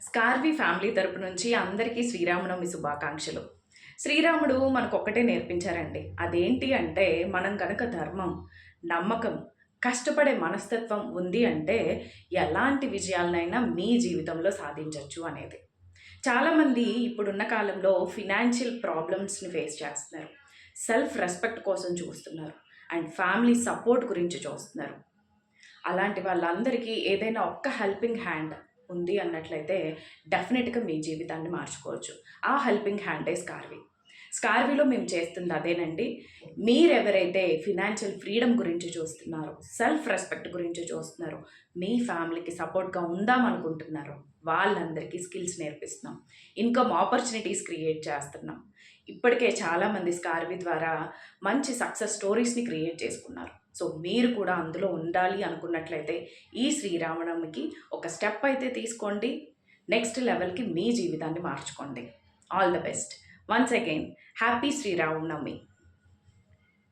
స్కార్వి family తరపు నుంచి అందరికీ శ్రీరామనవమి శుభాకాంక్షలు. శ్రీరాముడు మనకొక్కటే నేర్పించారండి. అదేంటి అంటే మనం గనక ధర్మం, నమ్మకం, కష్టపడే మనస్తత్వం ఉంది అంటే ఎలాంటి విజయాలనైనా మీ జీవితంలో సాధించొచ్చు అనేది. చాలామంది ఇప్పుడున్న కాలంలో ఫినాన్షియల్ ప్రాబ్లమ్స్‌ని ఫేస్ చేస్తున్నారు. సెల్ఫ్ రెస్పెక్ట్ కోసం చూస్తున్నారు. అండ్ ఫ్యామిలీ సపోర్ట్ గురించి చూస్తున్నారు. అలాంటి వాళ్ళందరికీ ఏదైనా ఒక్క హెల్పింగ్ హ్యాండ్ ఉంది అన్నట్లయితే డెఫినెట్‌గా మీ జీవితాన్ని మార్చుకోవచ్చు. ఆ హెల్పింగ్ హ్యాండే స్కార్వి. స్కార్విలో మేము చేస్తుంది అదేనండి. మీరెవరైతే ఫినాన్షియల్ ఫ్రీడమ్ గురించి చూస్తున్నారో, సెల్ఫ్ రెస్పెక్ట్ గురించి చూస్తున్నారో, మీ ఫ్యామిలీకి సపోర్ట్‌గా ఉందామనుకుంటున్నారో వాళ్ళందరికీ స్కిల్స్ నేర్పిస్తున్నాం. ఇన్‌కమ్ ఆపర్చునిటీస్ క్రియేట్ చేస్తున్నాం. ఇప్పటికే చాలామంది స్కార్వి ద్వారా మంచి సక్సెస్ స్టోరీస్‌ని క్రియేట్ చేసుకున్నారు. సో మీరు కూడా అందులో ఉండాలి అనుకున్నట్లయితే ఈ శ్రీరామనవమికి ఒక స్టెప్ అయితే తీసుకోండి. నెక్స్ట్ లెవెల్‌కి మీ జీవితాన్ని మార్చుకోండి. All the best. Once again happy Sri Rama Navami.